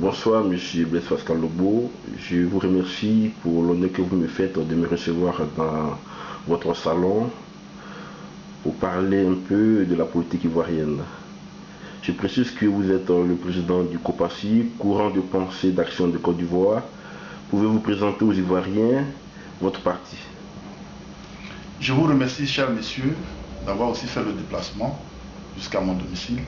Bonsoir, Monsieur Blaise Pascal Lobo. Je vous remercie pour l'honneur que vous me faites de me recevoir dans votre salon pour parler un peu de la politique ivoirienne. Je précise que vous êtes le président du COPACI, courant de pensée d'action de Côte d'Ivoire. Pouvez-vous présenter aux Ivoiriens votre parti? Je vous remercie, cher monsieur, d'avoir aussi fait le déplacement jusqu'à mon domicile.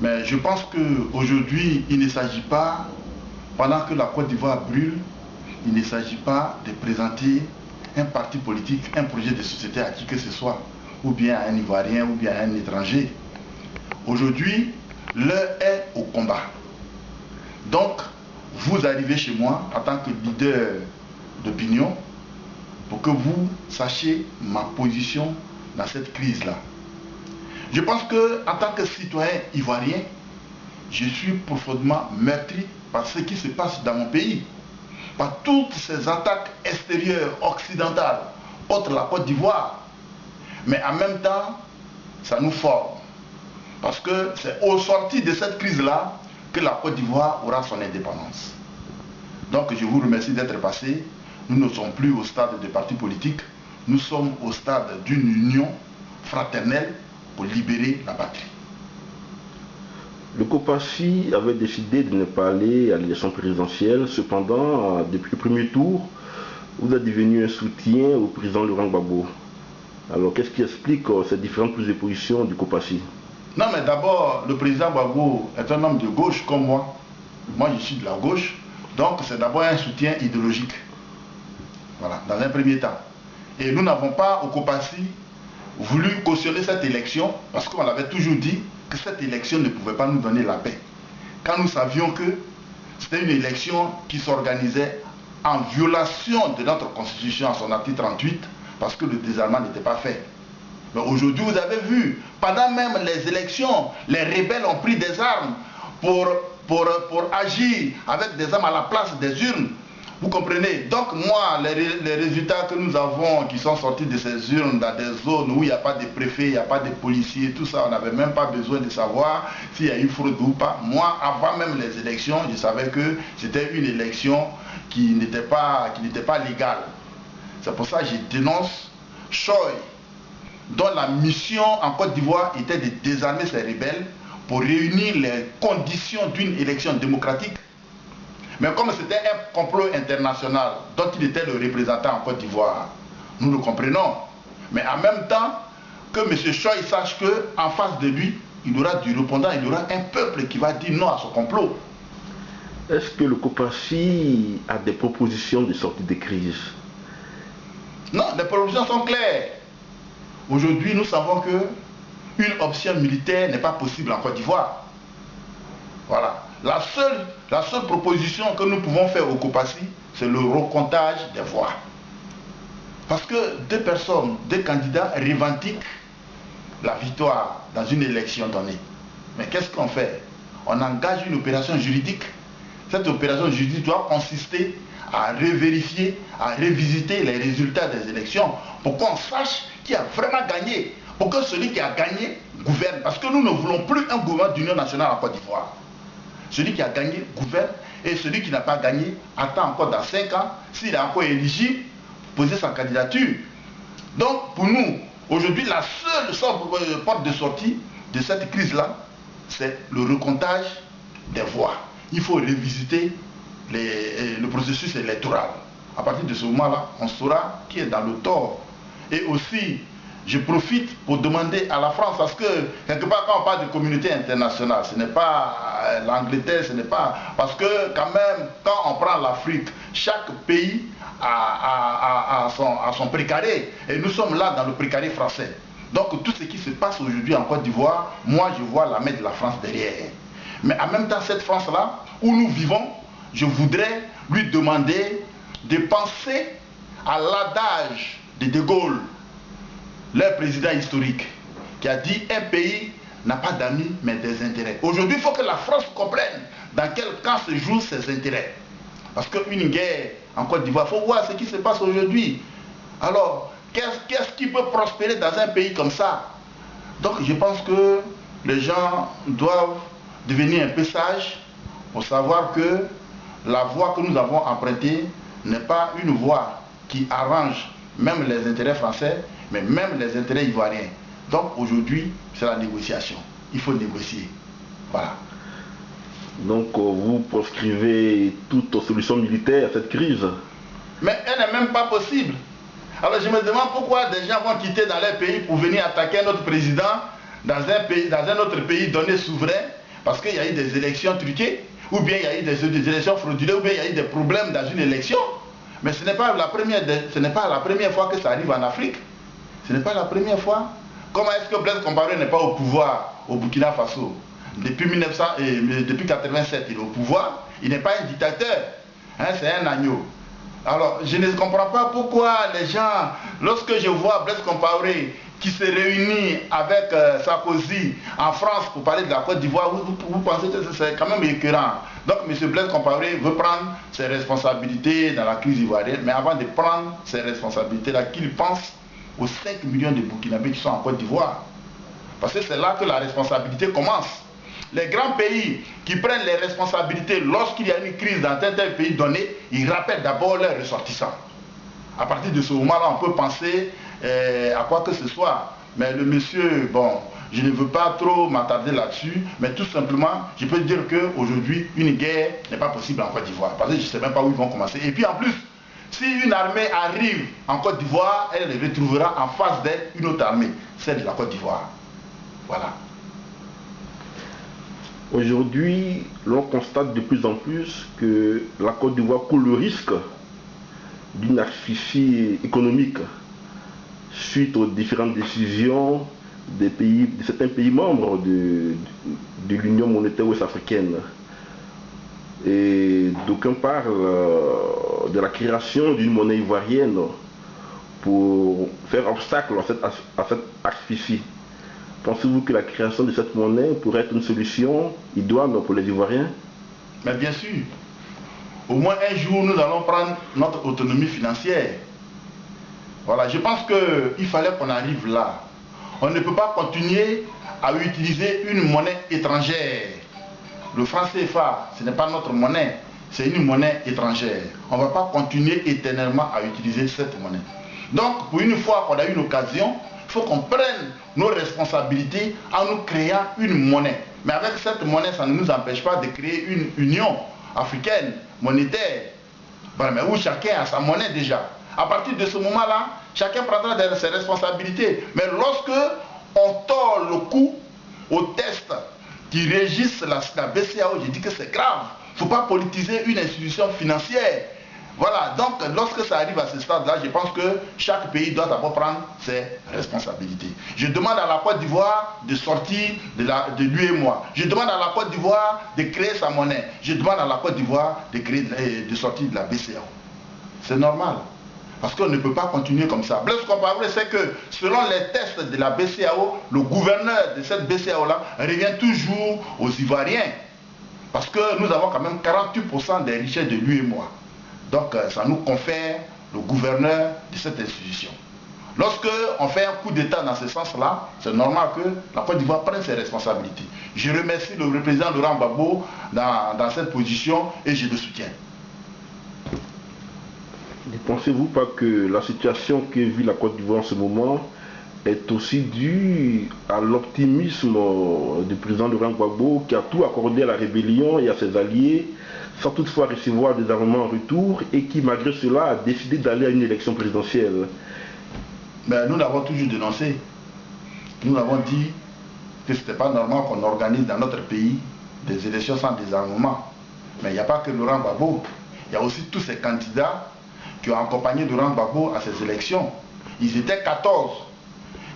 Mais je pense qu'aujourd'hui, il ne s'agit pas, pendant que la Côte d'Ivoire brûle, il ne s'agit pas de présenter un parti politique, un projet de société à qui que ce soit, ou bien à un Ivoirien, ou bien à un étranger. Aujourd'hui, l'heure est au combat. Donc, vous arrivez chez moi en tant que leader d'opinion pour que vous sachiez ma position dans cette crise-là. Je pense qu'en tant que citoyen ivoirien, je suis profondément meurtri par ce qui se passe dans mon pays, par toutes ces attaques extérieures, occidentales, contre la Côte d'Ivoire. Mais en même temps, ça nous forme. Parce que c'est au sortir de cette crise-là que la Côte d'Ivoire aura son indépendance. Donc je vous remercie d'être passé. Nous ne sommes plus au stade de parti politique, nous sommes au stade d'une union fraternelle pour libérer la patrie. Le COPACI avait décidé de ne pas aller à l'élection présidentielle. Cependant, depuis le premier tour, vous êtes devenu un soutien au président Laurent Gbagbo. Alors, qu'est-ce qui explique ces différentes prises de position du COPACI? Non, mais d'abord, le président Gbagbo est un homme de gauche comme moi. Moi, je suis de la gauche. Donc, c'est d'abord un soutien idéologique. Voilà, dans un premier temps. Et nous n'avons pas, au COPACI, voulu cautionner cette élection parce qu'on avait toujours dit que cette élection ne pouvait pas nous donner la paix. Quand nous savions que c'était une élection qui s'organisait en violation de notre constitution, à son article 38, parce que le désarmement n'était pas fait. Mais aujourd'hui, vous avez vu, pendant même les élections, les rebelles ont pris des armes pour agir avec des armes à la place des urnes. Vous comprenez? Donc moi, les résultats que nous avons qui sont sortis de ces urnes dans des zones où il n'y a pas de préfet, il n'y a pas de policiers, tout ça, on n'avait même pas besoin de savoir s'il y a eu fraude ou pas. Moi, avant même les élections, je savais que c'était une élection qui n'était pas légale. C'est pour ça que je dénonce Choi, dont la mission en Côte d'Ivoire était de désarmer ces rebelles pour réunir les conditions d'une élection démocratique. Mais comme c'était un complot international dont il était le représentant en Côte d'Ivoire, nous le comprenons. Mais en même temps, que M. Choi sache qu'en face de lui, il aura du répondant, il aura un peuple qui va dire non à ce complot. Est-ce que le COPACI a des propositions de sortie de crise? Non, les propositions sont claires. Aujourd'hui, nous savons qu'une option militaire n'est pas possible en Côte d'Ivoire. Voilà. La seule proposition que nous pouvons faire au COPACI, c'est le recomptage des voix. Parce que deux candidats revendiquent la victoire dans une élection donnée. Mais qu'est-ce qu'on fait? On engage une opération juridique. Cette opération juridique doit consister à revérifier, à revisiter les résultats des élections pour qu'on sache qui a vraiment gagné. Pour que celui qui a gagné gouverne. Parce que nous ne voulons plus un gouvernement d'union nationale en Côte d'Ivoire. Celui qui a gagné gouverne et celui qui n'a pas gagné attend encore dans 5 ans, s'il est encore éligible, poser sa candidature. Donc pour nous, aujourd'hui, la seule porte de sortie de cette crise-là, c'est le recomptage des voix. Il faut revisiter le processus électoral. À partir de ce moment-là, on saura qui est dans le tort. Et aussi, je profite pour demander à la France, parce que quelque part quand on parle de communauté internationale, ce n'est pas l'Angleterre, ce n'est pas... Parce que quand même, quand on prend l'Afrique, chaque pays a son précaré. Et nous sommes là dans le précaré français. Donc tout ce qui se passe aujourd'hui en Côte d'Ivoire, moi je vois la main de la France derrière. Mais en même temps, cette France-là, où nous vivons, je voudrais lui demander de penser à l'adage de De Gaulle, leur président historique, qui a dit un pays n'a pas d'amis mais des intérêts. Aujourd'hui, il faut que la France comprenne dans quel camp se jouent ses intérêts. Parce qu'une guerre en Côte d'Ivoire, il faut voir ce qui se passe aujourd'hui. Alors, qu'est-ce qui peut prospérer dans un pays comme ça? Donc je pense que les gens doivent devenir un peu sages pour savoir que la voie que nous avons empruntée n'est pas une voie qui arrange même les intérêts français, mais même les intérêts ivoiriens. Donc aujourd'hui, c'est la négociation. Il faut négocier. Voilà. Donc vous proscrivez toute solution militaire à cette crise? Mais elle n'est même pas possible. Alors je me demande pourquoi des gens vont quitter dans leur pays pour venir attaquer notre président dans un autre pays donné souverain, parce qu'il y a eu des élections truquées, ou bien il y a eu des élections frauduleuses, ou bien il y a eu des problèmes dans une élection. Mais ce n'est pas la première fois que ça arrive en Afrique. Ce n'est pas la première fois. Comment est-ce que Blaise Compaoré n'est pas au pouvoir au Burkina Faso? Depuis 1987, il est au pouvoir. Il n'est pas un dictateur. Hein, c'est un agneau. Alors, je ne comprends pas pourquoi les gens, lorsque je vois Blaise Compaoré qui se réunit avec Sarkozy en France pour parler de la Côte d'Ivoire, vous pensez que c'est quand même écœurant. Donc, M. Blaise Compaoré veut prendre ses responsabilités dans la crise ivoirienne, mais avant de prendre ses responsabilités-là, qu'il pense aux 5 millions de Burkinabés qui sont en Côte d'Ivoire. Parce que c'est là que la responsabilité commence. Les grands pays qui prennent les responsabilités lorsqu'il y a une crise dans un tel pays donné, ils rappellent d'abord leurs ressortissants. À partir de ce moment-là, on peut penser à quoi que ce soit. Mais le monsieur, bon, je ne veux pas trop m'attarder là-dessus, mais tout simplement, je peux dire qu'aujourd'hui, une guerre n'est pas possible en Côte d'Ivoire. Parce que je ne sais même pas où ils vont commencer. Et puis en plus, si une armée arrive en Côte d'Ivoire, elle retrouvera en face d'elle une autre armée, celle de la Côte d'Ivoire. Voilà. Aujourd'hui, l'on constate de plus en plus que la Côte d'Ivoire court le risque d'une asphyxie économique suite aux différentes décisions de certains pays membres de l'Union monétaire ouest-africaine. Et d'aucuns parlent de la création d'une monnaie ivoirienne pour faire obstacle à cette asphyxie. Pensez-vous que la création de cette monnaie pourrait être une solution idoine pour les Ivoiriens? Mais bien sûr. Au moins un jour, nous allons prendre notre autonomie financière. Voilà, je pense qu'il fallait qu'on arrive là. On ne peut pas continuer à utiliser une monnaie étrangère. Le franc CFA, ce n'est pas notre monnaie, c'est une monnaie étrangère. On ne va pas continuer éternellement à utiliser cette monnaie. Donc, pour une fois qu'on a eu une occasion, il faut qu'on prenne nos responsabilités en nous créant une monnaie. Mais avec cette monnaie, ça ne nous empêche pas de créer une union africaine, monétaire, mais où chacun a sa monnaie déjà. À partir de ce moment-là, chacun prendra ses responsabilités. Mais lorsque on tord le cou aux tests qui régissent la BCEAO, je dis que c'est grave. Il ne faut pas politiser une institution financière. Voilà, donc lorsque ça arrive à ce stade-là, je pense que chaque pays doit d'abord prendre ses responsabilités. Je demande à la Côte d'Ivoire de sortir de l'UEMOA. Je demande à la Côte d'Ivoire de créer sa monnaie. Je demande à la Côte d'Ivoire de sortir de la BCEAO. C'est normal. Parce qu'on ne peut pas continuer comme ça. Blaise Compaoré, c'est que selon les tests de la BCEAO, le gouverneur de cette BCEAO-là revient toujours aux Ivoiriens. Parce que nous avons quand même 48% des richesses de l'UEMOA. Donc ça nous confère le gouverneur de cette institution. Lorsque on fait un coup d'État dans ce sens-là, c'est normal que la Côte d'Ivoire prenne ses responsabilités. Je remercie le président Laurent Gbagbo dans cette position et je le soutiens. Ne pensez-vous pas que la situation que vit la Côte d'Ivoire en ce moment est aussi due à l'optimisme du président Laurent Gbagbo qui a tout accordé à la rébellion et à ses alliés sans toutefois recevoir des armements en retour et qui malgré cela a décidé d'aller à une élection présidentielle? Mais nous l'avons toujours dénoncé. Nous avons dit que ce n'était pas normal qu'on organise dans notre pays des élections sans désarmement. Mais il n'y a pas que Laurent Gbagbo. Il y a aussi tous ces candidats qui ont accompagné Laurent Gbagbo à ces élections. Ils étaient 14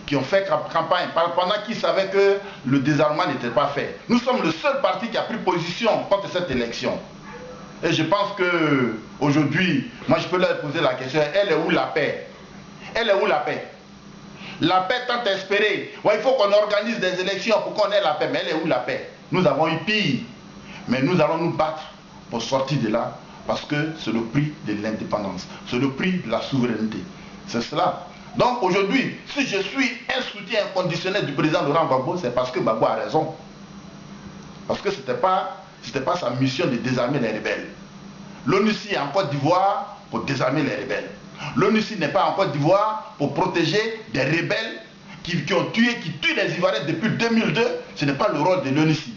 qui ont fait campagne pendant qu'ils savaient que le désarmement n'était pas fait. Nous sommes le seul parti qui a pris position contre cette élection. Et je pense qu'aujourd'hui, moi je peux leur poser la question, elle est où la paix? Elle est où la paix? La paix tant espérée. Ouais, il faut qu'on organise des élections pour qu'on ait la paix, mais elle est où la paix? Nous avons eu pire, mais nous allons nous battre pour sortir de là, parce que c'est le prix de l'indépendance, c'est le prix de la souveraineté. C'est cela. Donc aujourd'hui, si je suis un soutien inconditionnel du président Laurent Gbagbo, c'est parce que Gbagbo a raison. Parce que ce n'était pas ce n'était pas sa mission de désarmer les rebelles. L'ONUCI est en Côte d'Ivoire pour désarmer les rebelles. L'ONUCI n'est pas en Côte d'Ivoire pour protéger des rebelles qui tuent les Ivoiriens depuis 2002. Ce n'est pas le rôle de l'ONUCI.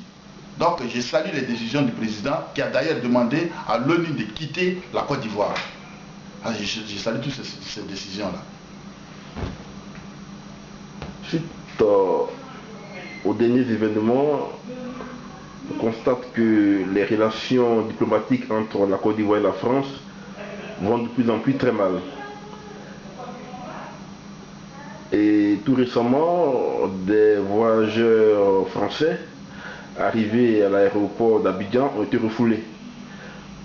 Donc je salue les décisions du président qui a d'ailleurs demandé à l'ONU de quitter la Côte d'Ivoire. Je salue toutes ces décisions-là. Suite aux derniers événements, on constate que les relations diplomatiques entre la Côte d'Ivoire et la France vont de plus en plus très mal. Et tout récemment, des voyageurs français arrivés à l'aéroport d'Abidjan ont été refoulés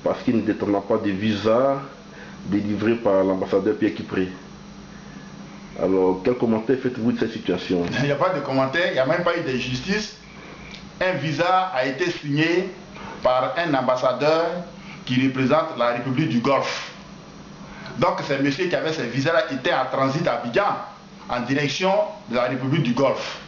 parce qu'ils ne détenaient pas de visa délivré par l'ambassadeur Pierre Kipré. Alors, quel commentaire faites-vous de cette situation? Il n'y a pas de commentaire, il n'y a même pas eu de justice. Un visa a été signé par un ambassadeur qui représente la République du Golfe. Donc, ces messieurs qui avaient ces visas-là étaient en transit à Abidjan, en direction de la République du Golfe.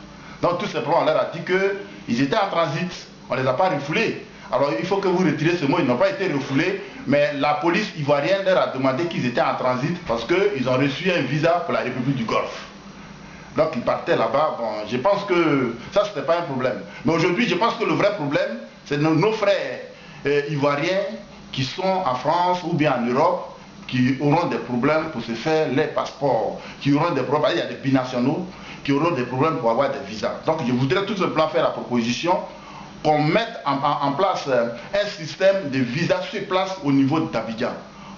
Donc, tout simplement, on leur a dit qu'ils étaient en transit, on ne les a pas refoulés. Alors, il faut que vous retirez ce mot, ils n'ont pas été refoulés, mais la police ivoirienne leur a demandé qu'ils étaient en transit parce qu'ils ont reçu un visa pour la République du Golfe. Donc, ils partaient là-bas. Bon, je pense que ça, ce n'était pas un problème. Mais aujourd'hui, je pense que le vrai problème, c'est nos frères ivoiriens qui sont en France ou bien en Europe, qui auront des problèmes pour se faire les passeports, qui auront des problèmes, il y a des binationaux, qui auront des problèmes pour avoir des visas. Donc, je voudrais tout simplement faire la proposition qu'on mette en place un système de visas sur place au niveau d'Abidjan.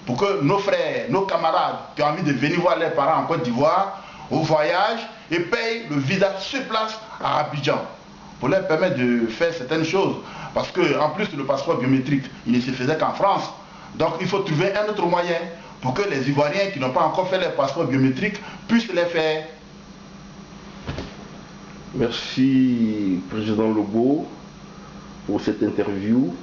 Pour que nos frères, nos camarades qui ont envie de venir voir leurs parents en Côte d'Ivoire, au voyage, et payent le visa sur place à Abidjan. Pour leur permettre de faire certaines choses. Parce qu'en plus le passeport biométrique, il ne se faisait qu'en France. Donc il faut trouver un autre moyen pour que les Ivoiriens qui n'ont pas encore fait leur passeport biométrique puissent les faire. Merci, Président Lobo, pour cette interview.